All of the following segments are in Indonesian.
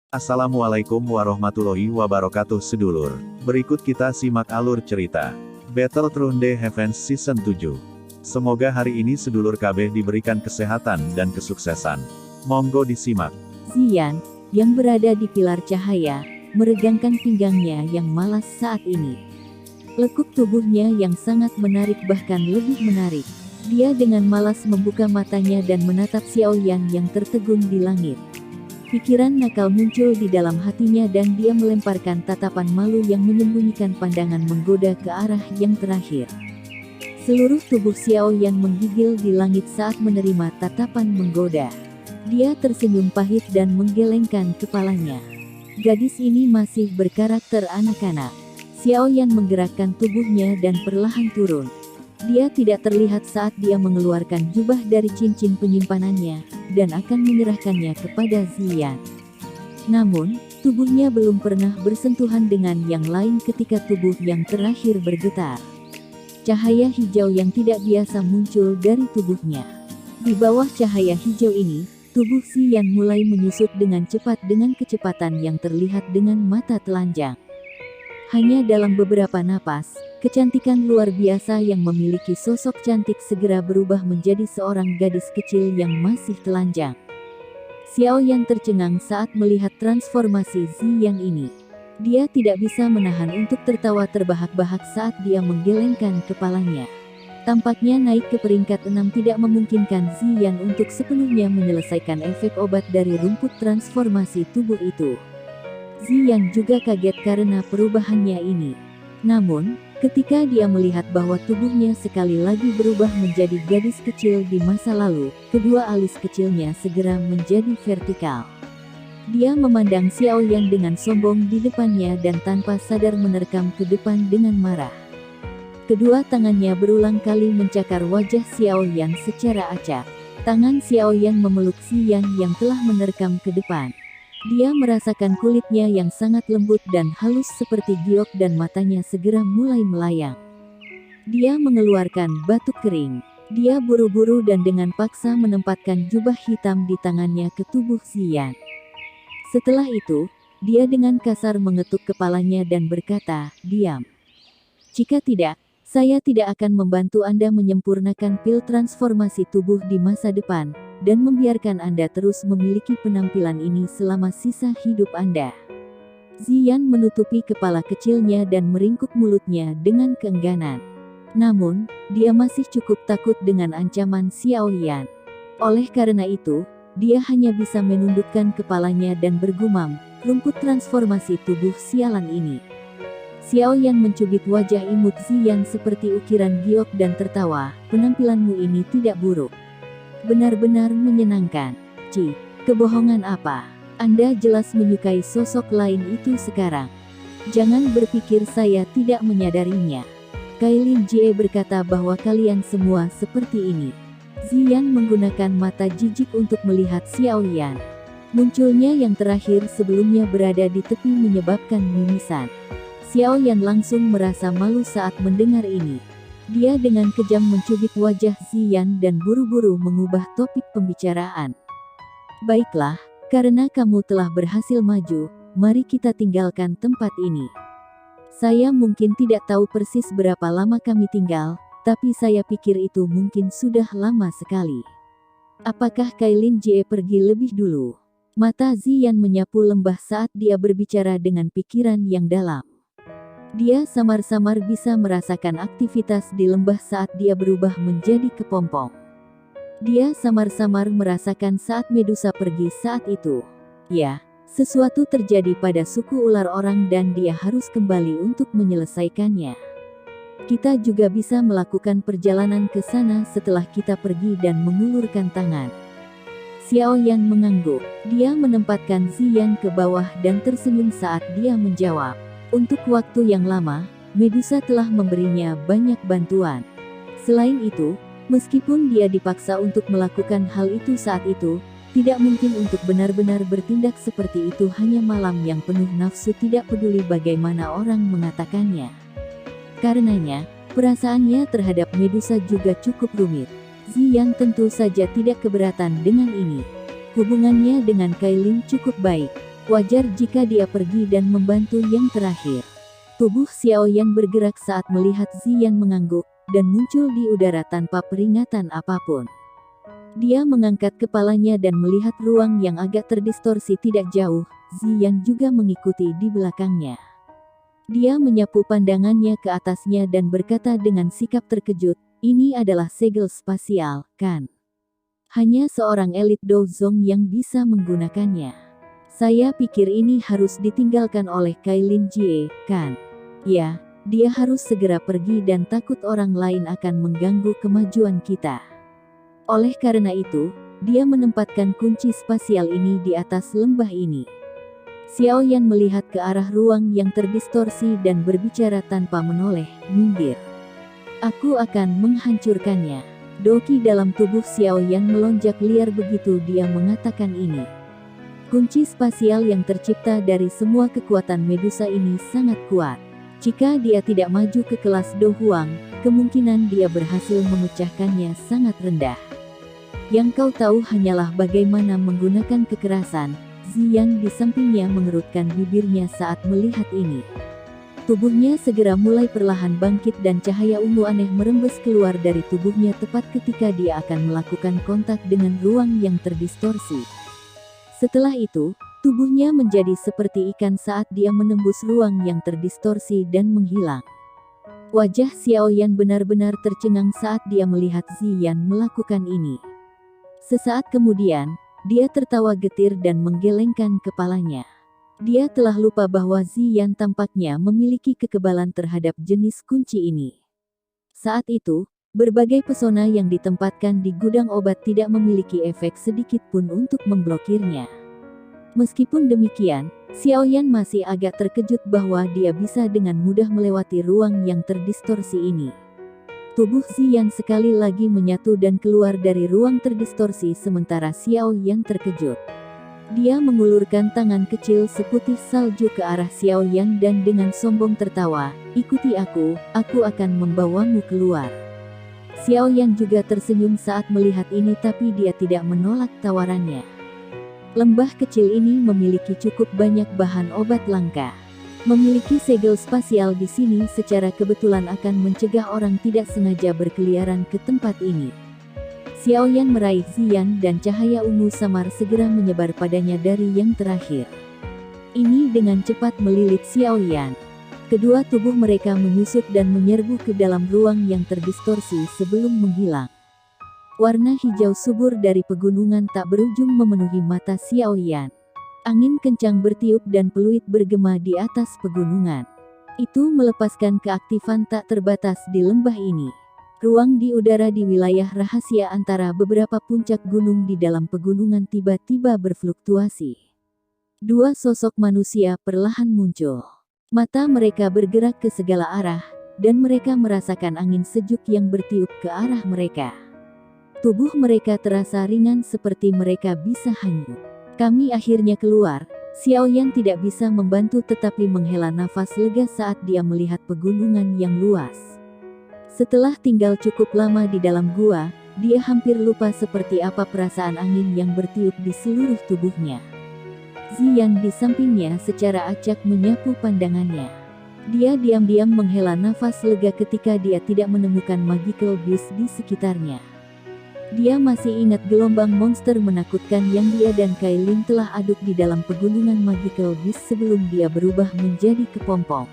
Assalamualaikum warahmatullahi wabarakatuh sedulur. Berikut kita simak alur cerita Battle Through the Heavens Season 7. Semoga hari ini sedulur KB diberikan kesehatan dan kesuksesan. Monggo disimak. Ziyan, yang berada di pilar cahaya, meregangkan pinggangnya yang malas saat ini. Lekuk tubuhnya yang sangat menarik bahkan lebih menarik. Dia dengan malas membuka matanya dan menatap Xiaoyan yang tertegun di langit. Pikiran nakal muncul di dalam hatinya dan dia melemparkan tatapan malu yang menyembunyikan pandangan menggoda ke arah yang terakhir. Seluruh tubuh Xiaoyan menggigil di langit saat menerima tatapan menggoda. Dia tersenyum pahit dan menggelengkan kepalanya. Gadis ini masih berkarakter anak-anak. Xiaoyan menggerakkan tubuhnya dan perlahan turun. Dia tidak terlihat saat dia mengeluarkan jubah dari cincin penyimpanannya, dan akan menyerahkannya kepada Ziyan. Namun, tubuhnya belum pernah bersentuhan dengan yang lain ketika tubuh yang terakhir bergetar. Cahaya hijau yang tidak biasa muncul dari tubuhnya. Di bawah cahaya hijau ini, tubuh Ziyan mulai menyusut dengan cepat dengan kecepatan yang terlihat dengan mata telanjang. Hanya dalam beberapa napas, kecantikan luar biasa yang memiliki sosok cantik segera berubah menjadi seorang gadis kecil yang masih telanjang. Xiaoyan tercengang saat melihat transformasi Ziyan ini. Dia tidak bisa menahan untuk tertawa terbahak-bahak saat dia menggelengkan kepalanya. Tampaknya naik ke peringkat 6 tidak memungkinkan Ziyan untuk sepenuhnya menyelesaikan efek obat dari rumput transformasi tubuh itu. Ziyan juga kaget karena perubahannya ini. Namun, ketika dia melihat bahwa tubuhnya sekali lagi berubah menjadi gadis kecil di masa lalu, kedua alis kecilnya segera menjadi vertikal. Dia memandang Xiaoyan dengan sombong di depannya dan tanpa sadar menerkam ke depan dengan marah. Kedua tangannya berulang kali mencakar wajah Xiaoyan secara acak. Tangan Xiaoyan memeluk Ziyan yang telah menerkam ke depan. Dia merasakan kulitnya yang sangat lembut dan halus seperti giok dan matanya segera mulai melayang. Dia mengeluarkan batuk kering. Dia buru-buru dan dengan paksa menempatkan jubah hitam di tangannya ke tubuh Ziyan. Setelah itu, dia dengan kasar mengetuk kepalanya dan berkata, "Diam. Jika tidak, saya tidak akan membantu Anda menyempurnakan pil transformasi tubuh di masa depan, dan membiarkan Anda terus memiliki penampilan ini selama sisa hidup Anda." Ziyan menutupi kepala kecilnya dan meringkuk mulutnya dengan keengganan. Namun, dia masih cukup takut dengan ancaman Xiaoyan. Oleh karena itu, dia hanya bisa menundukkan kepalanya dan bergumam, "Rumput transformasi tubuh sialan ini." Xiaoyan mencubit wajah imut Ziyan seperti ukiran giok dan tertawa, "Penampilanmu ini tidak buruk. Benar-benar menyenangkan. Kebohongan apa? Anda jelas menyukai sosok lain itu sekarang. Jangan berpikir saya tidak menyadarinya." Kailin Jie berkata bahwa kalian semua seperti ini. Ziyan menggunakan mata jijik untuk melihat Xiaoyan. Munculnya yang terakhir sebelumnya berada di tepi menyebabkan mimisan. Xiaoyan langsung merasa malu saat mendengar ini. Dia dengan kejam mencubit wajah Ziyan dan buru-buru mengubah topik pembicaraan. "Baiklah, karena kamu telah berhasil maju, mari kita tinggalkan tempat ini. Saya mungkin tidak tahu persis berapa lama kami tinggal, tapi saya pikir itu mungkin sudah lama sekali. Apakah Kailin Jie pergi lebih dulu?" Mata Ziyan menyapu lembah saat dia berbicara dengan pikiran yang dalam. Dia samar-samar bisa merasakan aktivitas di lembah saat dia berubah menjadi kepompong. Dia samar-samar merasakan saat Medusa pergi saat itu. Ya, sesuatu terjadi pada suku ular orang dan dia harus kembali untuk menyelesaikannya. Kita juga bisa melakukan perjalanan ke sana setelah kita pergi dan mengulurkan tangan. Xiaoyan mengangguk. Dia menempatkan Ziyan ke bawah dan tersenyum saat dia menjawab. Untuk waktu yang lama, Medusa telah memberinya banyak bantuan. Selain itu, meskipun dia dipaksa untuk melakukan hal itu saat itu, tidak mungkin untuk benar-benar bertindak seperti itu hanya malam yang penuh nafsu tidak peduli bagaimana orang mengatakannya. Karenanya, perasaannya terhadap Medusa juga cukup rumit. Ziyan tentu saja tidak keberatan dengan ini. Hubungannya dengan Kailin cukup baik. Wajar jika dia pergi dan membantu yang terakhir. Tubuh Xiao Yan bergerak saat melihat Ziyan mengangguk, dan muncul di udara tanpa peringatan apapun. Dia mengangkat kepalanya dan melihat ruang yang agak terdistorsi tidak jauh. Ziyan juga mengikuti di belakangnya. Dia menyapu pandangannya ke atasnya dan berkata dengan sikap terkejut, "Ini adalah segel spasial, kan? Hanya seorang elit Dozong yang bisa menggunakannya. Saya pikir ini harus ditinggalkan oleh Kailin Jie, kan? Ya, dia harus segera pergi dan takut orang lain akan mengganggu kemajuan kita. Oleh karena itu, dia menempatkan kunci spasial ini di atas lembah ini." Xiao Yan melihat ke arah ruang yang terdistorsi dan berbicara tanpa menoleh, "Minggir. Aku akan menghancurkannya." Doki dalam tubuh Xiao Yan melonjak liar begitu dia mengatakan ini. Kunci spasial yang tercipta dari semua kekuatan Medusa ini sangat kuat. Jika dia tidak maju ke kelas Do Huang, kemungkinan dia berhasil memecahkannya sangat rendah. Yang kau tahu hanyalah bagaimana menggunakan kekerasan. Ziyan di sampingnya mengerutkan bibirnya saat melihat ini. Tubuhnya segera mulai perlahan bangkit dan cahaya ungu aneh merembes keluar dari tubuhnya tepat ketika dia akan melakukan kontak dengan ruang yang terdistorsi. Setelah itu, tubuhnya menjadi seperti ikan saat dia menembus ruang yang terdistorsi dan menghilang. Wajah Xiao Yan benar-benar tercengang saat dia melihat Ziyan melakukan ini. Sesaat kemudian, dia tertawa getir dan menggelengkan kepalanya. Dia telah lupa bahwa Ziyan tampaknya memiliki kekebalan terhadap jenis kunci ini. Saat itu, berbagai pesona yang ditempatkan di gudang obat tidak memiliki efek sedikit pun untuk memblokirnya. Meskipun demikian, Xiao Yan masih agak terkejut bahwa dia bisa dengan mudah melewati ruang yang terdistorsi ini. Tubuh Ziyan sekali lagi menyatu dan keluar dari ruang terdistorsi sementara Xiao Yan terkejut. Dia mengulurkan tangan kecil seputih salju ke arah Xiao Yan dan dengan sombong tertawa, "Ikuti aku akan membawamu keluar." Xiao Yan juga tersenyum saat melihat ini tapi dia tidak menolak tawarannya. Lembah kecil ini memiliki cukup banyak bahan obat langka. Memiliki segel spasial di sini secara kebetulan akan mencegah orang tidak sengaja berkeliaran ke tempat ini. Xiao Yan meraih Ziyan dan cahaya ungu samar segera menyebar padanya dari yang terakhir. Ini dengan cepat melilit Xiao Yan. Kedua tubuh mereka menyusut dan menyerbu ke dalam ruang yang terdistorsi sebelum menghilang. Warna hijau subur dari pegunungan tak berujung memenuhi mata Xiao Yan. Angin kencang bertiup dan peluit bergema di atas pegunungan. Itu melepaskan keaktifan tak terbatas di lembah ini. Ruang di udara di wilayah rahasia antara beberapa puncak gunung di dalam pegunungan tiba-tiba berfluktuasi. Dua sosok manusia perlahan muncul. Mata mereka bergerak ke segala arah, dan mereka merasakan angin sejuk yang bertiup ke arah mereka. Tubuh mereka terasa ringan seperti mereka bisa hanyut. "Kami akhirnya keluar." Xiao Yan tidak bisa membantu tetapi menghela nafas lega saat dia melihat pegunungan yang luas. Setelah tinggal cukup lama di dalam gua, dia hampir lupa seperti apa perasaan angin yang bertiup di seluruh tubuhnya. Ziyan di sampingnya secara acak menyapu pandangannya. Dia diam-diam menghela nafas lega ketika dia tidak menemukan magical beast di sekitarnya. Dia masih ingat gelombang monster menakutkan yang dia dan Kailin telah aduk di dalam pegunungan magical beast sebelum dia berubah menjadi kepompong.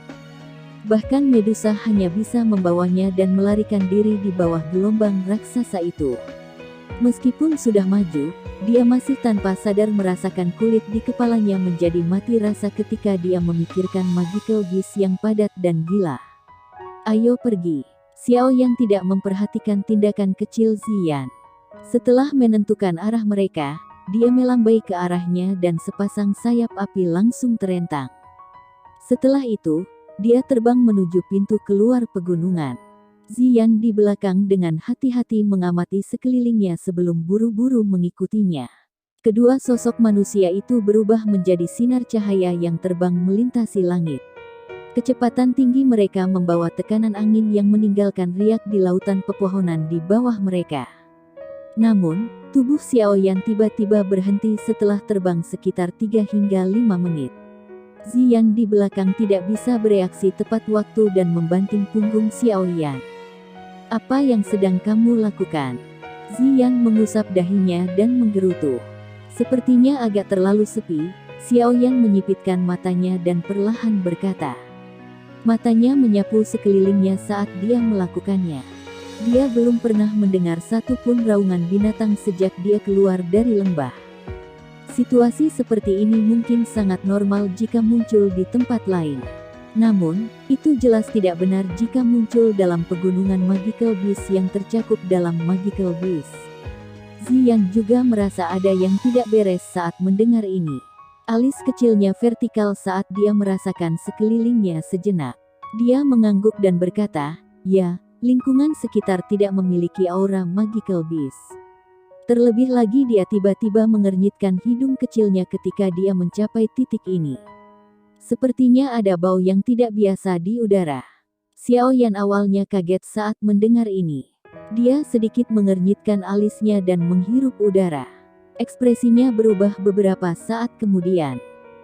Bahkan Medusa hanya bisa membawanya dan melarikan diri di bawah gelombang raksasa itu. Meskipun sudah maju, dia masih tanpa sadar merasakan kulit di kepalanya menjadi mati rasa ketika dia memikirkan magical beast yang padat dan gila. "Ayo pergi." Xiao Yan tidak memperhatikan tindakan kecil Ziyan. Setelah menentukan arah mereka, dia melambai ke arahnya dan sepasang sayap api langsung terentang. Setelah itu, dia terbang menuju pintu keluar pegunungan. Ziyan di belakang dengan hati-hati mengamati sekelilingnya sebelum buru-buru mengikutinya. Kedua sosok manusia itu berubah menjadi sinar cahaya yang terbang melintasi langit. Kecepatan tinggi mereka membawa tekanan angin yang meninggalkan riak di lautan pepohonan di bawah mereka. Namun, tubuh Xiaoyan tiba-tiba berhenti setelah terbang sekitar 3 hingga 5 menit. Ziyan di belakang tidak bisa bereaksi tepat waktu dan membanting punggung Xiaoyan. "Apa yang sedang kamu lakukan?" Ziyan mengusap dahinya dan menggerutu. Sepertinya agak terlalu sepi. Xiaoyan menyipitkan matanya dan perlahan berkata. Matanya menyapu sekelilingnya saat dia melakukannya. Dia belum pernah mendengar satu pun raungan binatang sejak dia keluar dari lembah. Situasi seperti ini mungkin sangat normal jika muncul di tempat lain. Namun, itu jelas tidak benar jika muncul dalam pegunungan Magical Beast yang tercakup dalam Magical Beast. Ziyan juga merasa ada yang tidak beres saat mendengar ini. Alis kecilnya vertikal saat dia merasakan sekelilingnya sejenak. Dia mengangguk dan berkata, "Ya, lingkungan sekitar tidak memiliki aura Magical Beast." Terlebih lagi dia tiba-tiba mengernyitkan hidung kecilnya ketika dia mencapai titik ini. Sepertinya ada bau yang tidak biasa di udara. Xiaoyan awalnya kaget saat mendengar ini. Dia sedikit mengernyitkan alisnya dan menghirup udara. Ekspresinya berubah beberapa saat kemudian.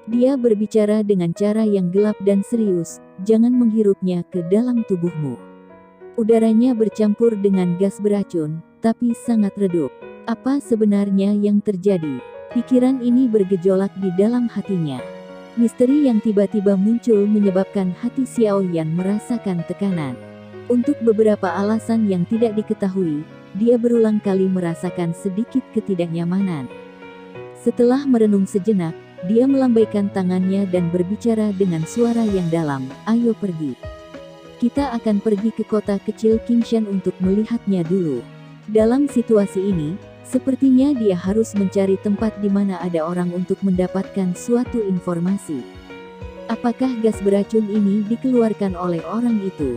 Dia berbicara dengan cara yang gelap dan serius, "Jangan menghirupnya ke dalam tubuhmu." Udaranya bercampur dengan gas beracun, tapi sangat redup. Apa sebenarnya yang terjadi? Pikiran ini bergejolak di dalam hatinya. Misteri yang tiba-tiba muncul menyebabkan hati Xiaoyan merasakan tekanan. Untuk beberapa alasan yang tidak diketahui, dia berulang kali merasakan sedikit ketidaknyamanan. Setelah merenung sejenak, dia melambaikan tangannya dan berbicara dengan suara yang dalam, "Ayo pergi. Kita akan pergi ke kota kecil Qingshan untuk melihatnya dulu." Dalam situasi ini, sepertinya dia harus mencari tempat di mana ada orang untuk mendapatkan suatu informasi. Apakah gas beracun ini dikeluarkan oleh orang itu?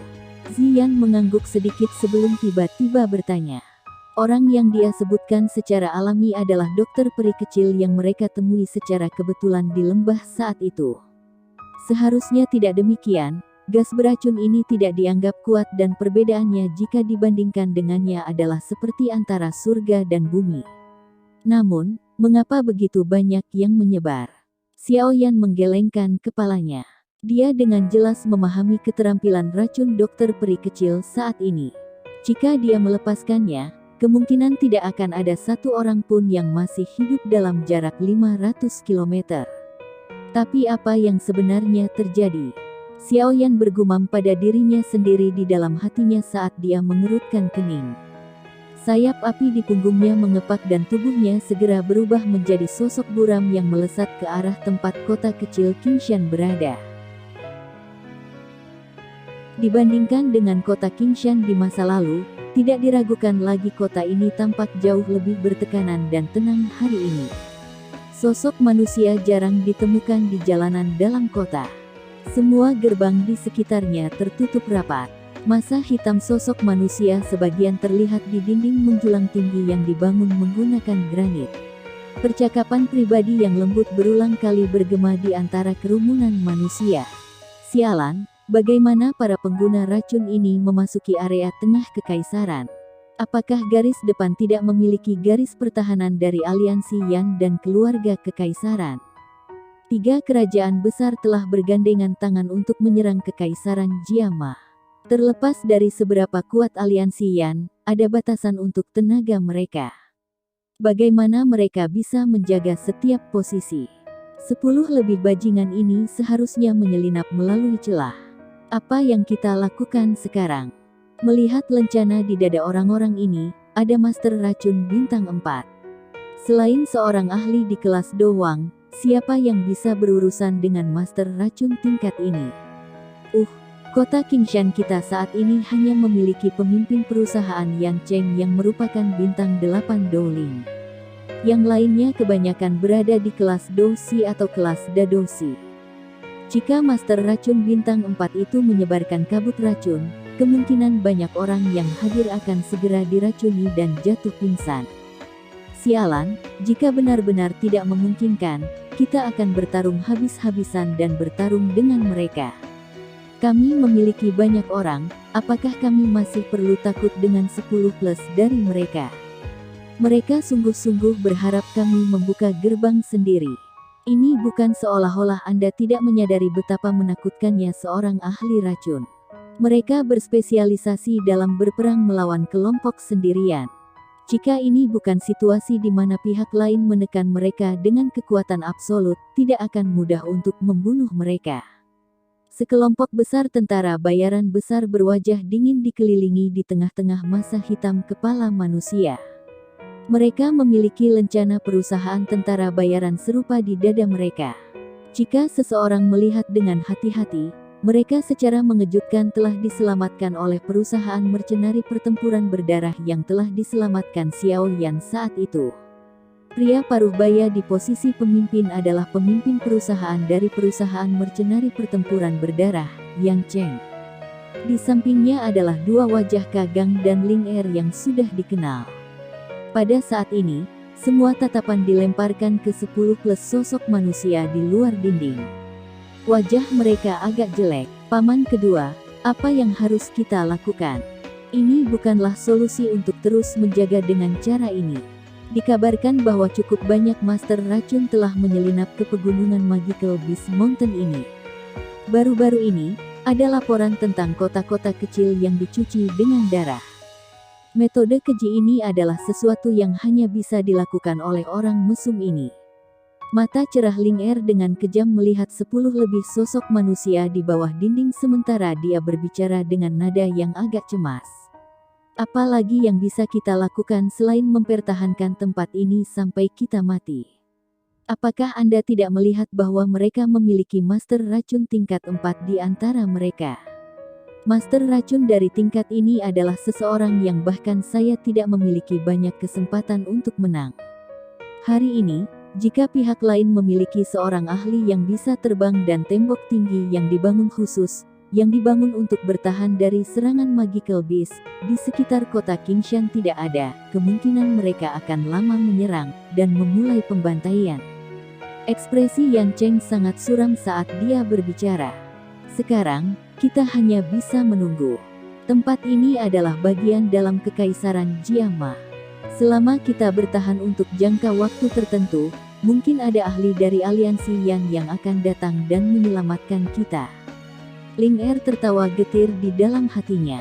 Ziyan mengangguk sedikit sebelum tiba-tiba bertanya. Orang yang dia sebutkan secara alami adalah dokter peri kecil yang mereka temui secara kebetulan di lembah saat itu. Seharusnya tidak demikian. Gas beracun ini tidak dianggap kuat dan perbedaannya jika dibandingkan dengannya adalah seperti antara surga dan bumi. Namun, mengapa begitu banyak yang menyebar? Xiaoyan menggelengkan kepalanya. Dia dengan jelas memahami keterampilan racun dokter peri kecil saat ini. Jika dia melepaskannya, kemungkinan tidak akan ada satu orang pun yang masih hidup dalam jarak 500 km. Tapi apa yang sebenarnya terjadi? Xiaoyan bergumam pada dirinya sendiri di dalam hatinya saat dia mengerutkan kening. Sayap api di punggungnya mengepak dan tubuhnya segera berubah menjadi sosok buram yang melesat ke arah tempat kota kecil Qingshan berada. Dibandingkan dengan kota Qingshan di masa lalu, tidak diragukan lagi kota ini tampak jauh lebih bertekanan dan tenang hari ini. Sosok manusia jarang ditemukan di jalanan dalam kota. Semua gerbang di sekitarnya tertutup rapat. Masa hitam sosok manusia sebagian terlihat di dinding menjulang tinggi yang dibangun menggunakan granit. Percakapan pribadi yang lembut berulang kali bergema di antara kerumunan manusia. Sialan, bagaimana para pengguna racun ini memasuki area tengah kekaisaran? Apakah garis depan tidak memiliki garis pertahanan dari aliansi Yan dan keluarga kekaisaran? 3 kerajaan besar telah bergandengan tangan untuk menyerang kekaisaran Jiama. Terlepas dari seberapa kuat aliansi Yan, ada batasan untuk tenaga mereka. Bagaimana mereka bisa menjaga setiap posisi? 10 lebih bajingan ini seharusnya menyelinap melalui celah. Apa yang kita lakukan sekarang? Melihat lencana di dada orang-orang ini, ada Master Racun Bintang 4. Selain seorang ahli di kelas Dowang, siapa yang bisa berurusan dengan Master Racun tingkat ini? Kota Qingshan kita saat ini hanya memiliki pemimpin perusahaan Yan Cheng yang merupakan bintang 8 Dowling. Yang lainnya kebanyakan berada di kelas Dousi atau kelas Dadosi. Jika Master Racun Bintang 4 itu menyebarkan kabut racun, kemungkinan banyak orang yang hadir akan segera diracuni dan jatuh pingsan. Sialan, jika benar-benar tidak memungkinkan, kita akan bertarung habis-habisan dan bertarung dengan mereka. Kami memiliki banyak orang, apakah kami masih perlu takut dengan 10 plus dari mereka? Mereka sungguh-sungguh berharap kami membuka gerbang sendiri. Ini bukan seolah-olah Anda tidak menyadari betapa menakutkannya seorang ahli racun. Mereka berspesialisasi dalam berperang melawan kelompok sendirian. Jika ini bukan situasi di mana pihak lain menekan mereka dengan kekuatan absolut, tidak akan mudah untuk membunuh mereka. Sekelompok besar tentara bayaran besar berwajah dingin dikelilingi di tengah-tengah masa hitam kepala manusia. Mereka memiliki lencana perusahaan tentara bayaran serupa di dada mereka. Jika seseorang melihat dengan hati-hati, mereka secara mengejutkan telah diselamatkan oleh perusahaan mercenari pertempuran berdarah yang telah diselamatkan Xiao Yan saat itu. Pria paruh baya di posisi pemimpin adalah pemimpin perusahaan dari perusahaan mercenari pertempuran berdarah, Yang Cheng. Di sampingnya adalah dua wajah Kagang dan Ling Er yang sudah dikenal. Pada saat ini, semua tatapan dilemparkan ke 10 plus sosok manusia di luar dinding. Wajah mereka agak jelek. Paman kedua, apa yang harus kita lakukan? Ini bukanlah solusi untuk terus menjaga dengan cara ini. Dikabarkan bahwa cukup banyak master racun telah menyelinap ke pegunungan Magical Beast Mountain ini. Baru-baru ini, ada laporan tentang kota-kota kecil yang dicuci dengan darah. Metode keji ini adalah sesuatu yang hanya bisa dilakukan oleh orang mesum ini. Mata cerah Ling Er dengan kejam melihat 10 lebih sosok manusia di bawah dinding sementara dia berbicara dengan nada yang agak cemas. Apa lagi yang bisa kita lakukan selain mempertahankan tempat ini sampai kita mati? Apakah Anda tidak melihat bahwa mereka memiliki master racun tingkat 4 di antara mereka? Master racun dari tingkat ini adalah seseorang yang bahkan saya tidak memiliki banyak kesempatan untuk menang. Hari ini, jika pihak lain memiliki seorang ahli yang bisa terbang dan tembok tinggi yang dibangun khusus, yang dibangun untuk bertahan dari serangan Magical Beast, di sekitar kota Qingshan tidak ada, kemungkinan mereka akan lama menyerang, dan memulai pembantaian. Ekspresi Yan Cheng sangat suram saat dia berbicara. Sekarang, kita hanya bisa menunggu. Tempat ini adalah bagian dalam kekaisaran Jiama. Selama kita bertahan untuk jangka waktu tertentu, mungkin ada ahli dari aliansi Yan yang akan datang dan menyelamatkan kita. Ling Er tertawa getir di dalam hatinya.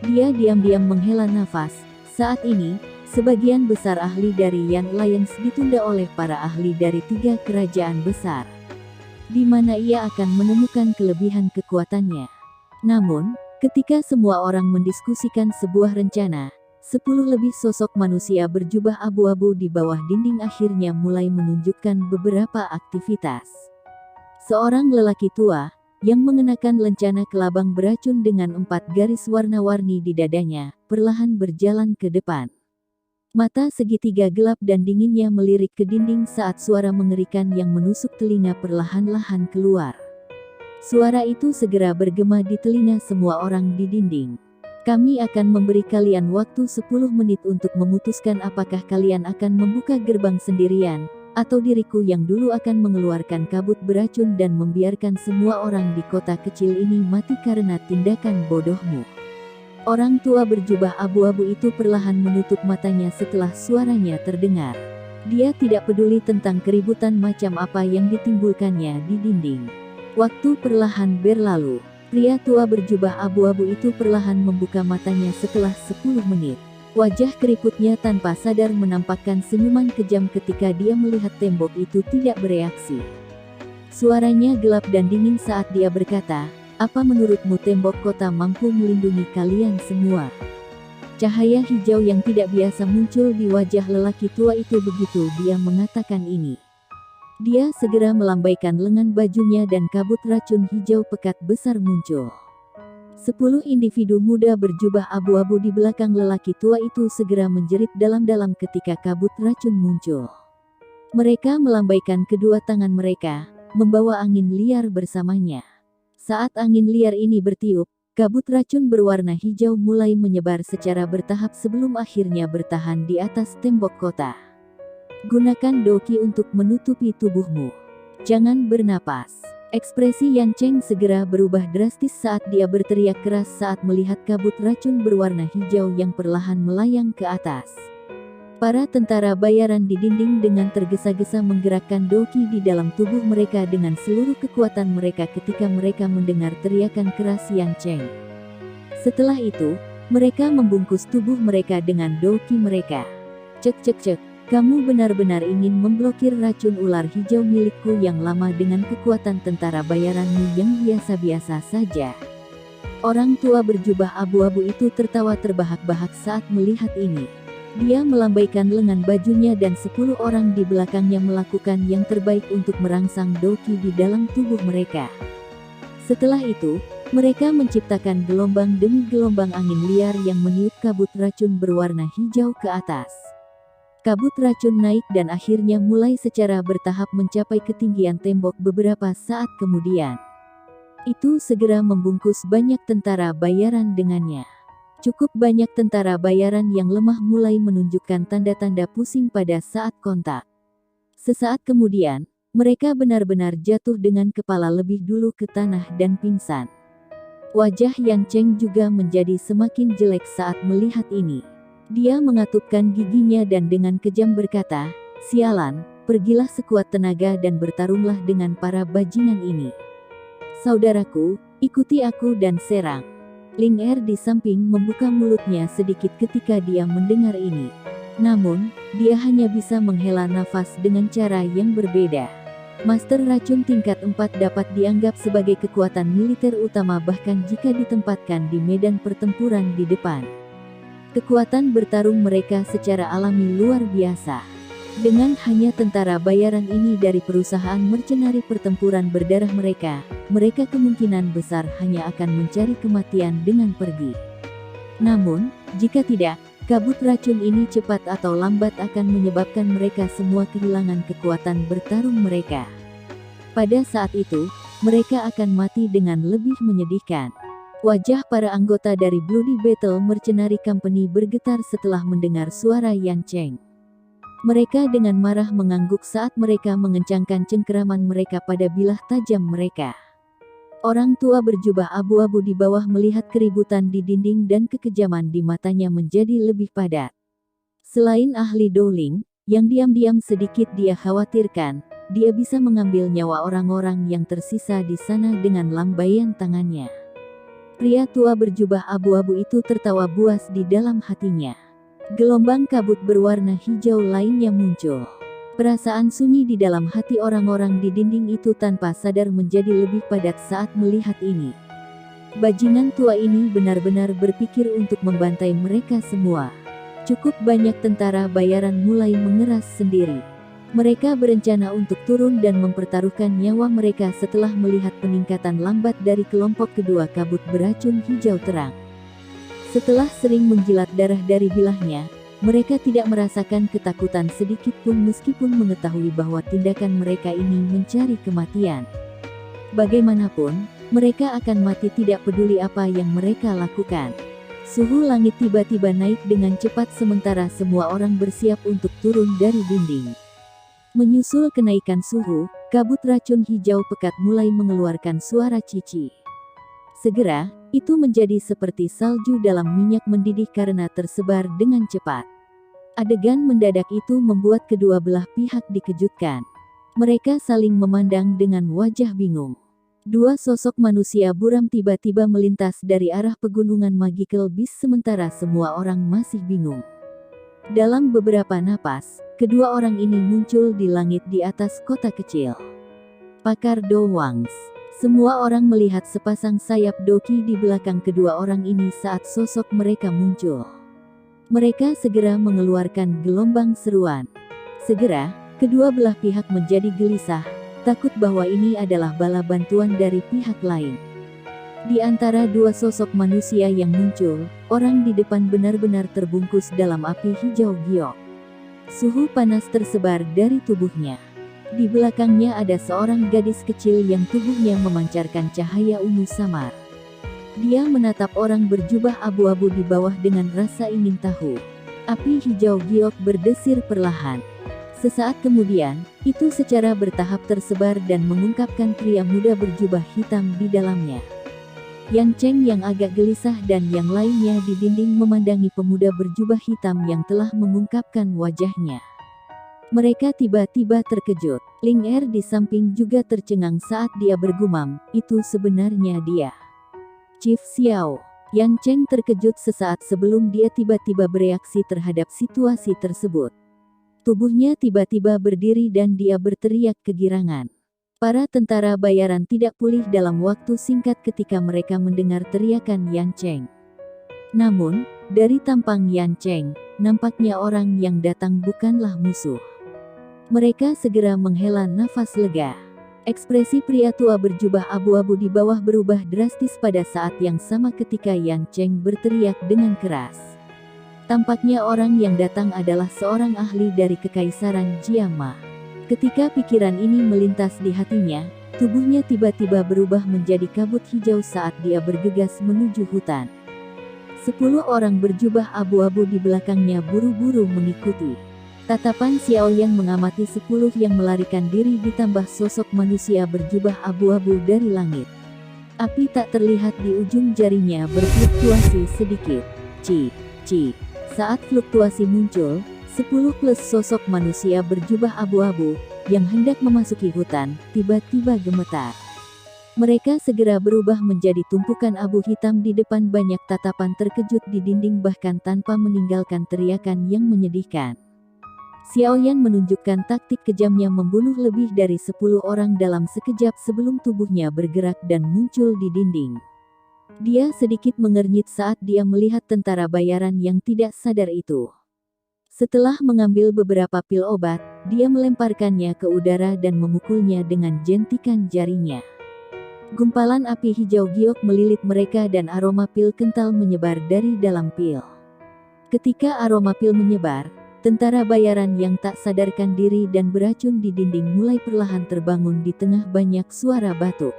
Dia diam-diam menghela nafas. Saat ini, sebagian besar ahli dari Yan Alliance ditunda oleh para ahli dari 3 kerajaan besar, di mana ia akan menemukan kelebihan kekuatannya. Namun, ketika semua orang mendiskusikan sebuah rencana, 10 lebih sosok manusia berjubah abu-abu di bawah dinding akhirnya mulai menunjukkan beberapa aktivitas. Seorang lelaki tua, yang mengenakan lencana kelabang beracun dengan 4 garis warna-warni di dadanya, perlahan berjalan ke depan. Mata segitiga gelap dan dinginnya melirik ke dinding saat suara mengerikan yang menusuk telinga perlahan-lahan keluar. Suara itu segera bergema di telinga semua orang di dinding. Kami akan memberi kalian waktu 10 menit untuk memutuskan apakah kalian akan membuka gerbang sendirian, atau diriku yang dulu akan mengeluarkan kabut beracun dan membiarkan semua orang di kota kecil ini mati karena tindakan bodohmu. Orang tua berjubah abu-abu itu perlahan menutup matanya setelah suaranya terdengar. Dia tidak peduli tentang keributan macam apa yang ditimbulkannya di dinding. Waktu perlahan berlalu. Pria tua berjubah abu-abu itu perlahan membuka matanya setelah 10 menit. Wajah keriputnya tanpa sadar menampakkan senyuman kejam ketika dia melihat tembok itu tidak bereaksi. Suaranya gelap dan dingin saat dia berkata, "Apa menurutmu tembok kota mampu melindungi kalian semua?" Cahaya hijau yang tidak biasa muncul di wajah lelaki tua itu begitu dia mengatakan ini. Dia segera melambaikan lengan bajunya dan kabut racun hijau pekat besar muncul. 10 individu muda berjubah abu-abu di belakang lelaki tua itu segera menjerit dalam-dalam ketika kabut racun muncul. Mereka melambaikan kedua tangan mereka, membawa angin liar bersamanya. Saat angin liar ini bertiup, kabut racun berwarna hijau mulai menyebar secara bertahap sebelum akhirnya bertahan di atas tembok kota. Gunakan doki untuk menutupi tubuhmu. Jangan bernapas. Ekspresi Yan Cheng segera berubah drastis saat dia berteriak keras saat melihat kabut racun berwarna hijau yang perlahan melayang ke atas. Para tentara bayaran di dinding dengan tergesa-gesa menggerakkan doki di dalam tubuh mereka dengan seluruh kekuatan mereka ketika mereka mendengar teriakan keras Yan Cheng. Setelah itu, mereka membungkus tubuh mereka dengan doki mereka. Cek cek cek, kamu benar-benar ingin memblokir racun ular hijau milikku yang lama dengan kekuatan tentara bayaranmu yang biasa-biasa saja. Orang tua berjubah abu-abu itu tertawa terbahak-bahak saat melihat ini. Dia melambaikan lengan bajunya dan 10 orang di belakangnya melakukan yang terbaik untuk merangsang doki di dalam tubuh mereka. Setelah itu, mereka menciptakan gelombang demi gelombang angin liar yang meniup kabut racun berwarna hijau ke atas. Kabut racun naik dan akhirnya mulai secara bertahap mencapai ketinggian tembok beberapa saat kemudian. Itu segera membungkus banyak tentara bayaran dengannya. Cukup banyak tentara bayaran yang lemah mulai menunjukkan tanda-tanda pusing pada saat kontak. Sesaat kemudian, mereka benar-benar jatuh dengan kepala lebih dulu ke tanah dan pingsan. Wajah Yan Cheng juga menjadi semakin jelek saat melihat ini. Dia mengatupkan giginya dan dengan kejam berkata, "Sialan, pergilah sekuat tenaga dan bertarunglah dengan para bajingan ini. Saudaraku, ikuti aku dan serang." Ling Er di samping membuka mulutnya sedikit ketika dia mendengar ini. Namun, dia hanya bisa menghela nafas dengan cara yang berbeda. Master racun tingkat 4 dapat dianggap sebagai kekuatan militer utama bahkan jika ditempatkan di medan pertempuran di depan. Kekuatan bertarung mereka secara alami luar biasa. Dengan hanya tentara bayaran ini dari perusahaan mercenari pertempuran berdarah mereka kemungkinan besar hanya akan mencari kematian dengan pergi. Namun, jika tidak, kabut racun ini cepat atau lambat akan menyebabkan mereka semua kehilangan kekuatan bertarung mereka. Pada saat itu, mereka akan mati dengan lebih menyedihkan. Wajah para anggota dari Bloody Battle Mercenary Company bergetar setelah mendengar suara Yan Cheng. Mereka dengan marah mengangguk saat mereka mengencangkan cengkeraman mereka pada bilah tajam mereka. Orang tua berjubah abu-abu di bawah melihat keributan di dinding dan kekejaman di matanya menjadi lebih padat. Selain ahli Dowling, yang diam-diam sedikit dia khawatirkan, dia bisa mengambil nyawa orang-orang yang tersisa di sana dengan lambaian tangannya. Pria tua berjubah abu-abu itu tertawa buas di dalam hatinya. Gelombang kabut berwarna hijau lainnya muncul. Perasaan sunyi di dalam hati orang-orang di dinding itu tanpa sadar menjadi lebih padat saat melihat ini. Bajingan tua ini benar-benar berpikir untuk membantai mereka semua. Cukup banyak tentara bayaran mulai mengeras sendiri. Mereka berencana untuk turun dan mempertaruhkan nyawa mereka setelah melihat peningkatan lambat dari kelompok kedua kabut beracun hijau terang. Setelah sering menjilat darah dari bilahnya, mereka tidak merasakan ketakutan sedikit pun meskipun mengetahui bahwa tindakan mereka ini mencari kematian. Bagaimanapun, mereka akan mati tidak peduli apa yang mereka lakukan. Suhu langit tiba-tiba naik dengan cepat sementara semua orang bersiap untuk turun dari dinding. Menyusul kenaikan suhu, kabut racun hijau pekat mulai mengeluarkan suara cici. Segera, itu menjadi seperti salju dalam minyak mendidih karena tersebar dengan cepat. Adegan mendadak itu membuat kedua belah pihak dikejutkan. Mereka saling memandang dengan wajah bingung. Dua sosok manusia buram tiba-tiba melintas dari arah pegunungan Magical Beast sementara semua orang masih bingung. Dalam beberapa napas, kedua orang ini muncul di langit di atas kota kecil. Pakar Do Wangs. Semua orang melihat sepasang sayap doki di belakang kedua orang ini saat sosok mereka muncul. Mereka segera mengeluarkan gelombang seruan. Segera, kedua belah pihak menjadi gelisah, takut bahwa ini adalah bala bantuan dari pihak lain. Di antara dua sosok manusia yang muncul, orang di depan benar-benar terbungkus dalam api hijau giok. Suhu panas tersebar dari tubuhnya. Di belakangnya ada seorang gadis kecil yang tubuhnya memancarkan cahaya ungu samar. Dia menatap orang berjubah abu-abu di bawah dengan rasa ingin tahu. Api hijau giok berdesir perlahan. Sesaat kemudian, itu secara bertahap tersebar dan mengungkapkan pria muda berjubah hitam di dalamnya. Yang Cheng yang agak gelisah dan yang lainnya di dinding memandangi pemuda berjubah hitam yang telah mengungkapkan wajahnya. Mereka tiba-tiba terkejut. Ling Er di samping juga tercengang saat dia bergumam, itu sebenarnya dia. Chief Xiao. Yang Cheng terkejut sesaat sebelum dia tiba-tiba bereaksi terhadap situasi tersebut. Tubuhnya tiba-tiba berdiri dan dia berteriak kegirangan. Para tentara bayaran tidak pulih dalam waktu singkat ketika mereka mendengar teriakan Yan Cheng. Namun, dari tampang Yan Cheng, nampaknya orang yang datang bukanlah musuh. Mereka segera menghela nafas lega. Ekspresi pria tua berjubah abu-abu di bawah berubah drastis pada saat yang sama ketika Yan Cheng berteriak dengan keras. Tampaknya orang yang datang adalah seorang ahli dari Kekaisaran Jiama. Ketika pikiran ini melintas di hatinya, tubuhnya tiba-tiba berubah menjadi kabut hijau saat dia bergegas menuju hutan. 10 orang berjubah abu-abu di belakangnya buru-buru mengikuti. Tatapan Xiao Yan mengamati 10 yang melarikan diri ditambah sosok manusia berjubah abu-abu dari langit. Api tak terlihat di ujung jarinya berfluktuasi sedikit. Saat fluktuasi muncul, 10 plus sosok manusia berjubah abu-abu, yang hendak memasuki hutan, tiba-tiba gemetar. Mereka segera berubah menjadi tumpukan abu hitam di depan banyak tatapan terkejut di dinding bahkan tanpa meninggalkan teriakan yang menyedihkan. Xiao Yan menunjukkan taktik kejamnya membunuh lebih dari 10 orang dalam sekejap sebelum tubuhnya bergerak dan muncul di dinding. Dia sedikit mengernyit saat dia melihat tentara bayaran yang tidak sadar itu. Setelah mengambil beberapa pil obat, dia melemparkannya ke udara dan memukulnya dengan jentikan jarinya. Gumpalan api hijau giok melilit mereka dan aroma pil kental menyebar dari dalam pil. Ketika aroma pil menyebar, tentara bayaran yang tak sadarkan diri dan beracun di dinding mulai perlahan terbangun di tengah banyak suara batuk.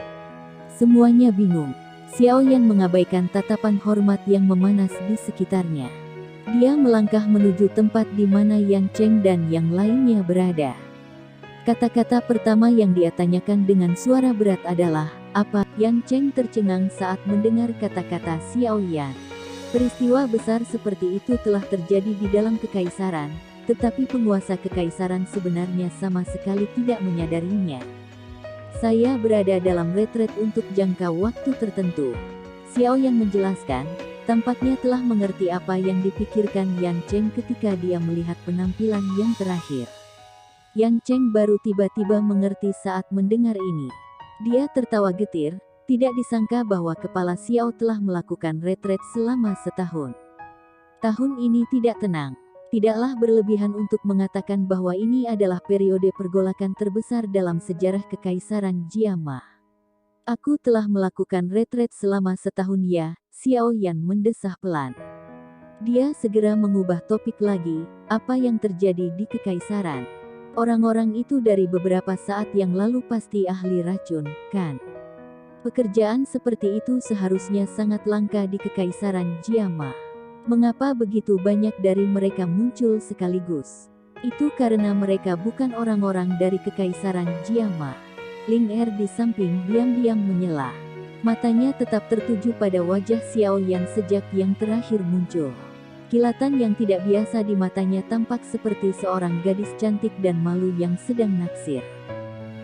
Semuanya bingung. Xiao Yan mengabaikan tatapan hormat yang memanas di sekitarnya. Dia melangkah menuju tempat di mana Yan Cheng dan yang lainnya berada. Kata-kata pertama yang dia tanyakan dengan suara berat adalah, "Apa?" Yan Cheng tercengang saat mendengar kata-kata Xiao Yan. Peristiwa besar seperti itu telah terjadi di dalam kekaisaran, tetapi penguasa kekaisaran sebenarnya sama sekali tidak menyadarinya. "Saya berada dalam retret untuk jangka waktu tertentu," Xiao Yan menjelaskan. Tampaknya telah mengerti apa yang dipikirkan Yan Cheng ketika dia melihat penampilan yang terakhir. Yan Cheng baru tiba-tiba mengerti saat mendengar ini. Dia tertawa getir, tidak disangka bahwa kepala Xiao telah melakukan retret selama setahun. Tahun ini tidak tenang. Tidaklah berlebihan untuk mengatakan bahwa ini adalah periode pergolakan terbesar dalam sejarah Kekaisaran Jiama. "Aku telah melakukan retret selama setahun ya," Xiao Yan mendesah pelan. Dia segera mengubah topik lagi, "Apa yang terjadi di Kekaisaran? Orang-orang itu dari beberapa saat yang lalu pasti ahli racun, kan? Pekerjaan seperti itu seharusnya sangat langka di Kekaisaran Jiama. Mengapa begitu banyak dari mereka muncul sekaligus? Itu karena mereka bukan orang-orang dari Kekaisaran Jiama." Ling Er di samping diam-diam menyela. Matanya tetap tertuju pada wajah Xiao Yan sejak yang terakhir muncul. Kilatan yang tidak biasa di matanya tampak seperti seorang gadis cantik dan malu yang sedang naksir.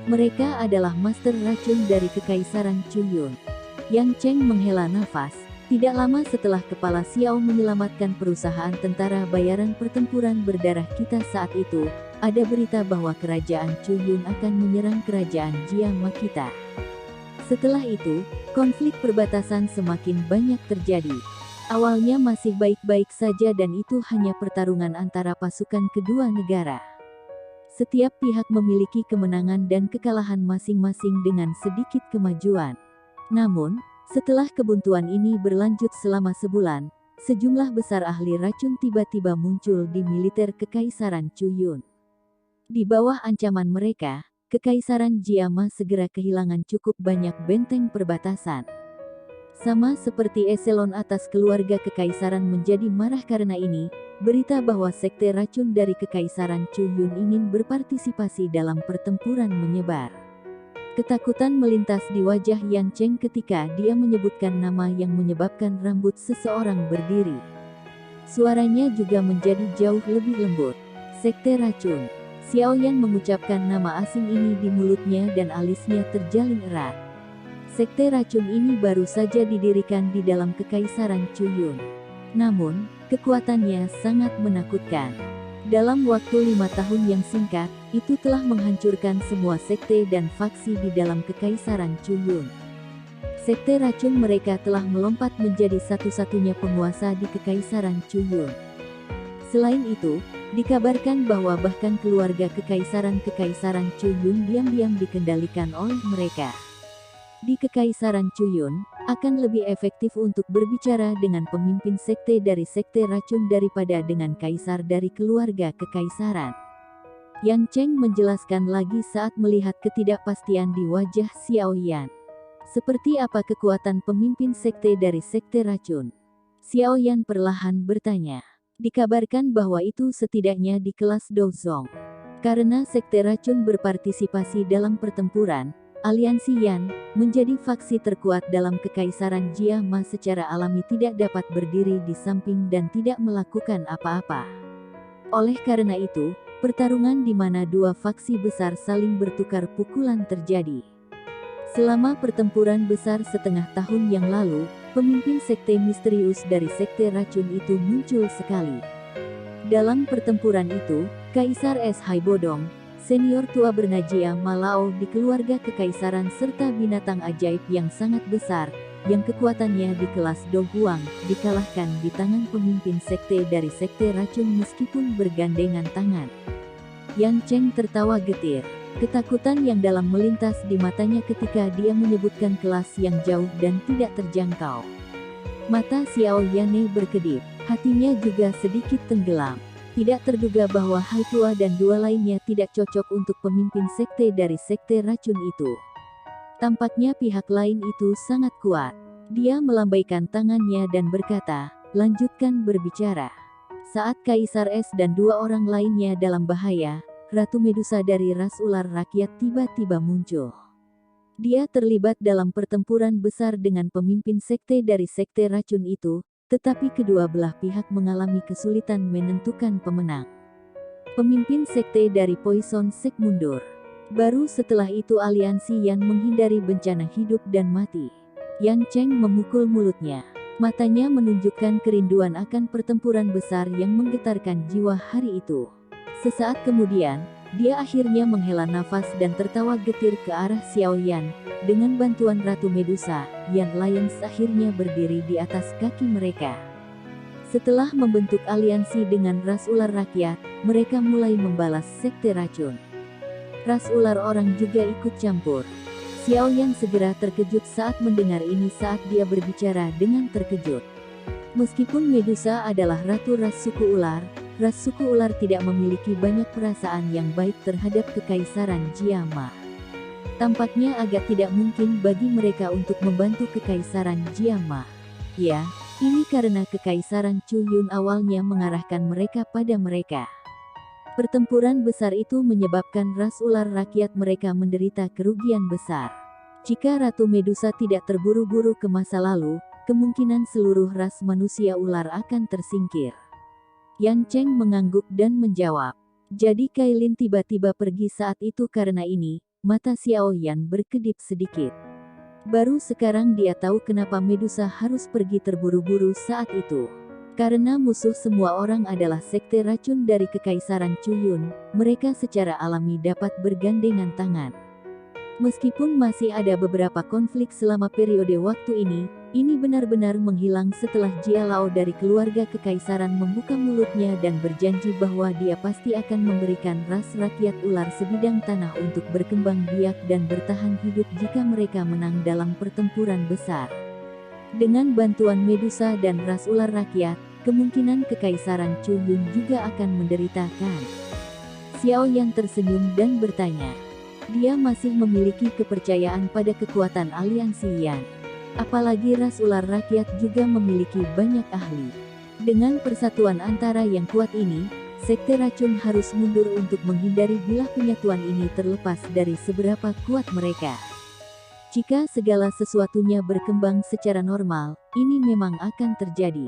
Mereka adalah master racun dari Kekaisaran Chuyun. Yang Cheng menghela nafas. Tidak lama setelah kepala Xiao menyelamatkan perusahaan tentara bayaran pertempuran berdarah kita saat itu, ada berita bahwa kerajaan Chuyun akan menyerang kerajaan Jiama kita. Setelah itu, konflik perbatasan semakin banyak terjadi. Awalnya masih baik-baik saja dan itu hanya pertarungan antara pasukan kedua negara. Setiap pihak memiliki kemenangan dan kekalahan masing-masing dengan sedikit kemajuan. Namun, setelah kebuntuan ini berlanjut selama sebulan, sejumlah besar ahli racun tiba-tiba muncul di militer Kekaisaran Chuyun. Di bawah ancaman mereka, Kekaisaran Jiama segera kehilangan cukup banyak benteng perbatasan. Sama seperti eselon atas keluarga kekaisaran menjadi marah karena ini, berita bahwa sekte racun dari Kekaisaran Chuyun ingin berpartisipasi dalam pertempuran menyebar. Ketakutan melintas di wajah Yan Cheng ketika dia menyebutkan nama yang menyebabkan rambut seseorang berdiri. Suaranya juga menjadi jauh lebih lembut. Sekte Racun. Xiao Yan mengucapkan nama asing ini di mulutnya dan alisnya terjalin erat. Sekte Racun ini baru saja didirikan di dalam Kekaisaran Chuyun. Namun, kekuatannya sangat menakutkan. Dalam waktu 5 tahun yang singkat, itu telah menghancurkan semua sekte dan faksi di dalam Kekaisaran Chuyun. Sekte racun mereka telah melompat menjadi satu-satunya penguasa di Kekaisaran Chuyun. Selain itu, dikabarkan bahwa bahkan keluarga Kekaisaran Chuyun diam-diam dikendalikan oleh mereka. Di Kekaisaran Chuyun, akan lebih efektif untuk berbicara dengan pemimpin sekte dari sekte racun daripada dengan kaisar dari keluarga kekaisaran. Yan Cheng menjelaskan lagi saat melihat ketidakpastian di wajah Xiao Yan. Seperti apa kekuatan pemimpin sekte dari sekte racun? Xiao Yan perlahan bertanya. Dikabarkan bahwa itu setidaknya di kelas Dozong. Karena sekte racun berpartisipasi dalam pertempuran, Aliansi Yan, menjadi faksi terkuat dalam Kekaisaran Jia Ma secara alami tidak dapat berdiri di samping dan tidak melakukan apa-apa. Oleh karena itu, pertarungan di mana dua faksi besar saling bertukar pukulan terjadi. Selama pertempuran besar setengah tahun yang lalu, pemimpin sekte misterius dari sekte racun itu muncul sekali. Dalam pertempuran itu, Kaisar S. Hai Bodong, senior tua bernajia Malao di keluarga kekaisaran serta binatang ajaib yang sangat besar, yang kekuatannya di kelas Do Huang, dikalahkan di tangan pemimpin sekte dari sekte racun meskipun bergandengan tangan. Yan Cheng tertawa getir. Ketakutan yang dalam melintas di matanya ketika dia menyebutkan kelas yang jauh dan tidak terjangkau. Mata Xiao Yane berkedip, hatinya juga sedikit tenggelam. Tidak terduga bahwa Hai Tua dan dua lainnya tidak cocok untuk pemimpin sekte dari sekte racun itu. Tampaknya pihak lain itu sangat kuat. Dia melambaikan tangannya dan berkata, lanjutkan berbicara. Saat Kaisar S dan dua orang lainnya dalam bahaya, Ratu Medusa dari ras ular rakyat tiba-tiba muncul. Dia terlibat dalam pertempuran besar dengan pemimpin sekte dari sekte racun itu, tetapi kedua belah pihak mengalami kesulitan menentukan pemenang. Pemimpin sekte dari Poison Sect mundur. Baru setelah itu aliansi Yan menghindari bencana hidup dan mati. Yan Cheng memukul mulutnya. Matanya menunjukkan kerinduan akan pertempuran besar yang menggetarkan jiwa hari itu. Sesaat kemudian, dia akhirnya menghela nafas dan tertawa getir ke arah Xiao Yan. Dengan bantuan Ratu Medusa, Yan Lions akhirnya berdiri di atas kaki mereka. Setelah membentuk aliansi dengan ras ular rakyat, mereka mulai membalas sekte racun. Ras ular orang juga ikut campur. Xiao Yan segera terkejut saat mendengar ini saat dia berbicara dengan terkejut. Meskipun Medusa adalah ratu ras suku ular tidak memiliki banyak perasaan yang baik terhadap Kekaisaran Jia Ma. Tampaknya agak tidak mungkin bagi mereka untuk membantu Kekaisaran Jia Ma. Ya, ini karena Kekaisaran Chuyun awalnya mengarahkan mereka pada mereka. Pertempuran besar itu menyebabkan ras ular rakyat mereka menderita kerugian besar. Jika Ratu Medusa tidak terburu-buru ke masa lalu, kemungkinan seluruh ras manusia ular akan tersingkir. Yan Cheng mengangguk dan menjawab. Jadi Kailin tiba-tiba pergi saat itu karena ini. Mata Xiao Yan berkedip sedikit. Baru sekarang dia tahu kenapa Medusa harus pergi terburu-buru saat itu. Karena musuh semua orang adalah sekte racun dari Kekaisaran Chuyun, mereka secara alami dapat bergandengan tangan. Meskipun masih ada beberapa konflik selama periode waktu ini benar-benar menghilang setelah Jia Lao dari keluarga kekaisaran membuka mulutnya dan berjanji bahwa dia pasti akan memberikan ras rakyat ular sebidang tanah untuk berkembang biak dan bertahan hidup jika mereka menang dalam pertempuran besar. Dengan bantuan Medusa dan ras ular rakyat, kemungkinan Kekaisaran Chuyun juga akan menderita kan? Xiao Yan tersenyum dan bertanya. Dia masih memiliki kepercayaan pada kekuatan aliansi Yan. Apalagi ras ular rakyat juga memiliki banyak ahli. Dengan persatuan antara yang kuat ini, sekte racun harus mundur untuk menghindari bila penyatuan ini terlepas dari seberapa kuat mereka. Jika segala sesuatunya berkembang secara normal, ini memang akan terjadi.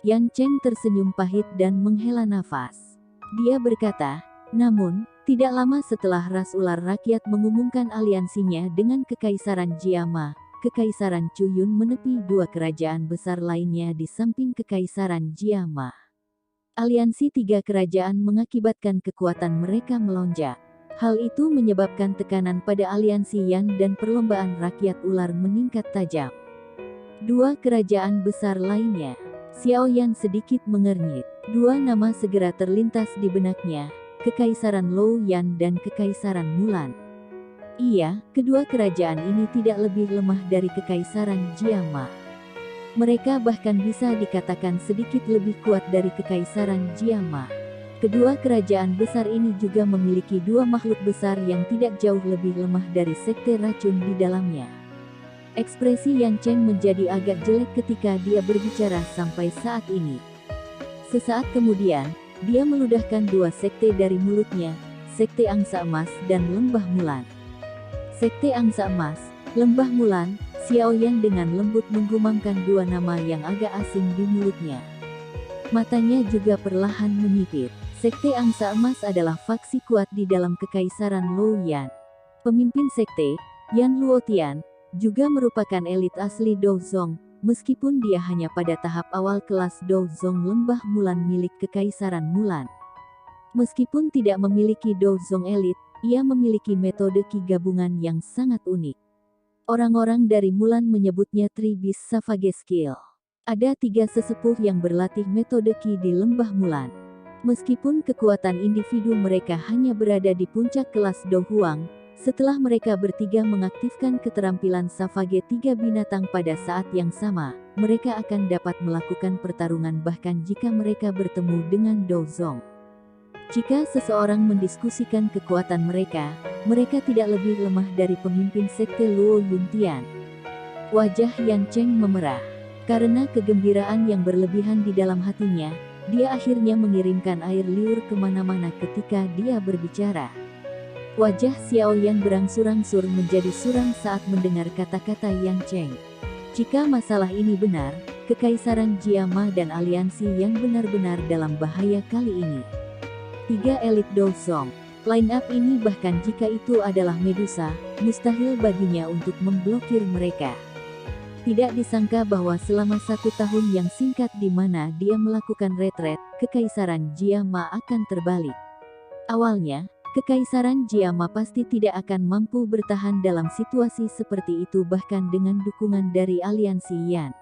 Yan Cheng tersenyum pahit dan menghela nafas. Dia berkata, namun, tidak lama setelah ras ular rakyat mengumumkan aliansinya dengan Kekaisaran Jiama, Kekaisaran Chuyun menepi dua kerajaan besar lainnya di samping Kekaisaran Jiama. Aliansi tiga kerajaan mengakibatkan kekuatan mereka melonjak. Hal itu menyebabkan tekanan pada aliansi Yan dan perlombaan rakyat ular meningkat tajam. Dua kerajaan besar lainnya. Xiao Yan sedikit mengernyit. Dua nama segera terlintas di benaknya, Kekaisaran Lou Yan dan Kekaisaran Mulan. Iya, kedua kerajaan ini tidak lebih lemah dari Kekaisaran Jiama. Mereka bahkan bisa dikatakan sedikit lebih kuat dari Kekaisaran Jiama. Kedua kerajaan besar ini juga memiliki dua makhluk besar yang tidak jauh lebih lemah dari sekte racun di dalamnya. Ekspresi Yan Cheng menjadi agak jelek ketika dia berbicara sampai saat ini. Sesaat kemudian, dia meludahkan dua sekte dari mulutnya, Sekte Angsa Emas dan Lembah Mulan. Sekte Angsa Emas, Lembah Mulan, Xiao Yan dengan lembut menggumamkan dua nama yang agak asing di mulutnya. Matanya juga perlahan menyipit. Sekte Angsa Emas adalah faksi kuat di dalam Kekaisaran Lou Yan. Pemimpin sekte, Yan Luotian, juga merupakan elit asli Douzong, meskipun dia hanya pada tahap awal kelas Douzong Lembah Mulan milik Kekaisaran Mulan. Meskipun tidak memiliki Douzong elit, ia memiliki metode Qi gabungan yang sangat unik. Orang-orang dari Mulan menyebutnya Tribis Savage Skill. Ada tiga sesepuh yang berlatih metode Qi di Lembah Mulan. Meskipun kekuatan individu mereka hanya berada di puncak kelas Do Huang, setelah mereka bertiga mengaktifkan keterampilan Savage tiga binatang pada saat yang sama, mereka akan dapat melakukan pertarungan bahkan jika mereka bertemu dengan Douzong. Jika seseorang mendiskusikan kekuatan mereka, mereka tidak lebih lemah dari pemimpin sekte Luo Yuntian. Wajah Yan Cheng memerah. Karena kegembiraan yang berlebihan di dalam hatinya, dia akhirnya mengirimkan air liur kemana-mana ketika dia berbicara. Wajah Xiao Yan berangsur-angsur menjadi suram saat mendengar kata-kata Yan Cheng. Jika masalah ini benar, Kekaisaran Jiama dan aliansi yang benar-benar dalam bahaya kali ini. Tiga elit Douzong. Line up ini bahkan jika itu adalah Medusa, mustahil baginya untuk memblokir mereka. Tidak disangka bahwa selama 1 tahun yang singkat di mana dia melakukan retret, Kekaisaran Jiama akan terbalik. Awalnya, Kekaisaran Jiama pasti tidak akan mampu bertahan dalam situasi seperti itu bahkan dengan dukungan dari aliansi Yan.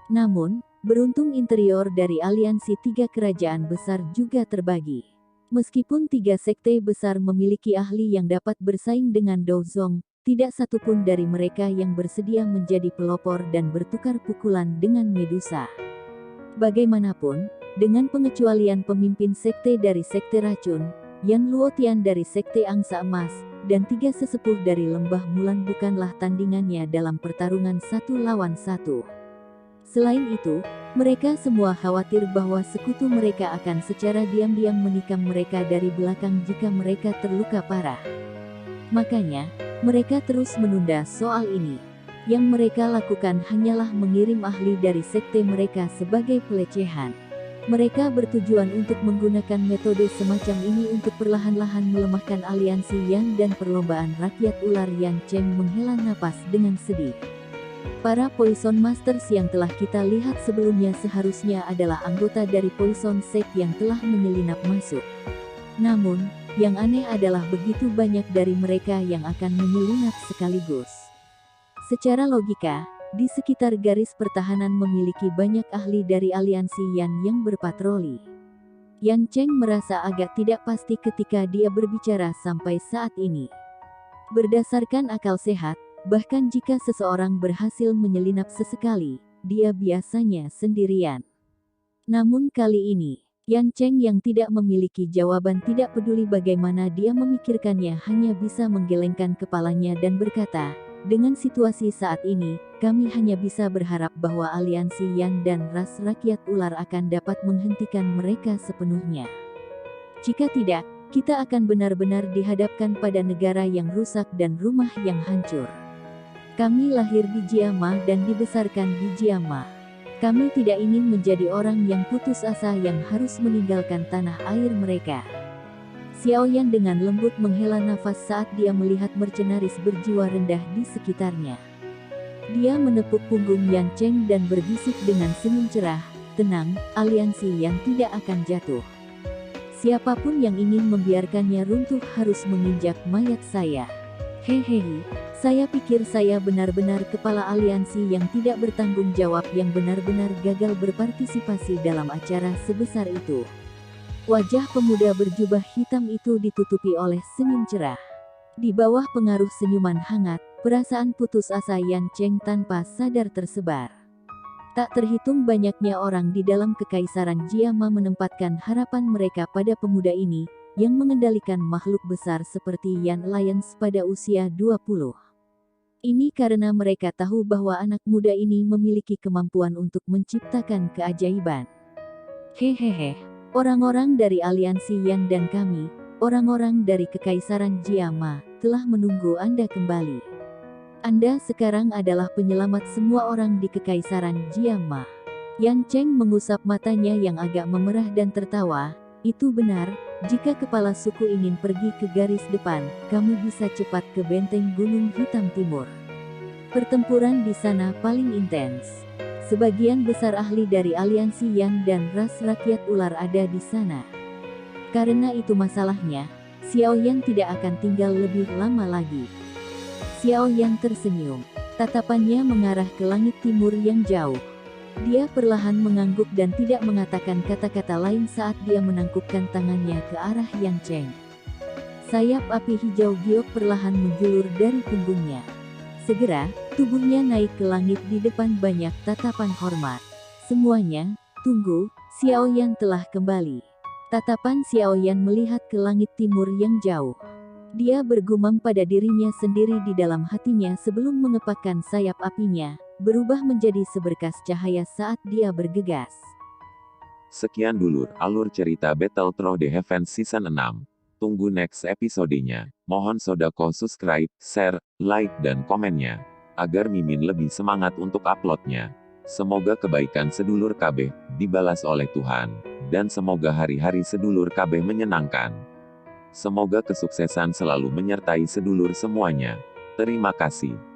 Namun, beruntung interior dari aliansi tiga kerajaan besar juga terbagi. Meskipun tiga sekte besar memiliki ahli yang dapat bersaing dengan Douzong, tidak satupun dari mereka yang bersedia menjadi pelopor dan bertukar pukulan dengan Medusa. Bagaimanapun, dengan pengecualian pemimpin sekte dari sekte racun, Yan Luotian dari sekte Angsa Emas, dan tiga sesepuh dari Lembah Mulan bukanlah tandingannya dalam pertarungan 1 lawan 1. Selain itu, mereka semua khawatir bahwa sekutu mereka akan secara diam-diam menikam mereka dari belakang jika mereka terluka parah. Makanya, mereka terus menunda soal ini. Yang mereka lakukan hanyalah mengirim ahli dari sekte mereka sebagai pelecehan. Mereka bertujuan untuk menggunakan metode semacam ini untuk perlahan-lahan melemahkan aliansi Yan dan perlombaan rakyat ular. Yan Cheng menghela napas dengan sedih. Para Poison Masters yang telah kita lihat sebelumnya seharusnya adalah anggota dari Poison Sect yang telah menyelinap masuk. Namun, yang aneh adalah begitu banyak dari mereka yang akan menyelinap sekaligus. Secara logika, di sekitar garis pertahanan memiliki banyak ahli dari aliansi Yan yang berpatroli. Yan Cheng merasa agak tidak pasti ketika dia berbicara sampai saat ini. Berdasarkan akal sehat, bahkan jika seseorang berhasil menyelinap sesekali, dia biasanya sendirian. Namun kali ini, Yan Cheng yang tidak memiliki jawaban tidak peduli bagaimana dia memikirkannya hanya bisa menggelengkan kepalanya dan berkata, dengan situasi saat ini, kami hanya bisa berharap bahwa aliansi Yan dan ras rakyat ular akan dapat menghentikan mereka sepenuhnya. Jika tidak, kita akan benar-benar dihadapkan pada negara yang rusak dan rumah yang hancur. Kami lahir di Jiama dan dibesarkan di Jiama. Kami tidak ingin menjadi orang yang putus asa yang harus meninggalkan tanah air mereka. Xiaoyan dengan lembut menghela nafas saat dia melihat mercenaris berjiwa rendah di sekitarnya. Dia menepuk punggung Yan Cheng dan berbisik dengan senyum cerah, "Tenang, aliansi yang tidak akan jatuh. Siapapun yang ingin membiarkannya runtuh harus menginjak mayat saya. Hehehe, saya pikir saya benar-benar kepala aliansi yang tidak bertanggung jawab yang benar-benar gagal berpartisipasi dalam acara sebesar itu." Wajah pemuda berjubah hitam itu ditutupi oleh senyum cerah. Di bawah pengaruh senyuman hangat, perasaan putus asa Yan Cheng tanpa sadar tersebar. Tak terhitung banyaknya orang di dalam kekaisaran Jiama menempatkan harapan mereka pada pemuda ini, yang mengendalikan makhluk besar seperti Yan Alliance pada usia 20. Ini karena mereka tahu bahwa anak muda ini memiliki kemampuan untuk menciptakan keajaiban. Hehehe, orang-orang dari aliansi Yan dan kami, orang-orang dari kekaisaran Jiama, telah menunggu Anda kembali. Anda sekarang adalah penyelamat semua orang di kekaisaran Jiama. Yan Cheng mengusap matanya yang agak memerah dan tertawa. Itu benar, jika kepala suku ingin pergi ke garis depan, kamu bisa cepat ke benteng Gunung Hitam Timur. Pertempuran di sana paling intens. Sebagian besar ahli dari aliansi Yan dan ras rakyat ular ada di sana. Karena itu masalahnya, Xiaoyan tidak akan tinggal lebih lama lagi. Xiaoyan tersenyum. Tatapannya mengarah ke langit timur yang jauh. Dia perlahan mengangguk dan tidak mengatakan kata-kata lain saat dia menangkupkan tangannya ke arah Yan Cheng. Sayap api hijau giok perlahan menjulur dari punggungnya. Segera, tubuhnya naik ke langit di depan banyak tatapan hormat. Semuanya, tunggu, Xiaoyan telah kembali. Tatapan Xiaoyan melihat ke langit timur yang jauh. Dia bergumam pada dirinya sendiri di dalam hatinya sebelum mengepakkan sayap apinya, berubah menjadi seberkas cahaya saat dia bergegas. Sekian dulur, alur cerita Battle Through the Heavens Season 6. Tunggu next episodenya. Mohon sodako subscribe, share, like dan komennya. Agar Mimin lebih semangat untuk uploadnya. Semoga kebaikan sedulur KB dibalas oleh Tuhan. Dan semoga hari-hari sedulur KB menyenangkan. Semoga kesuksesan selalu menyertai sedulur semuanya. Terima kasih.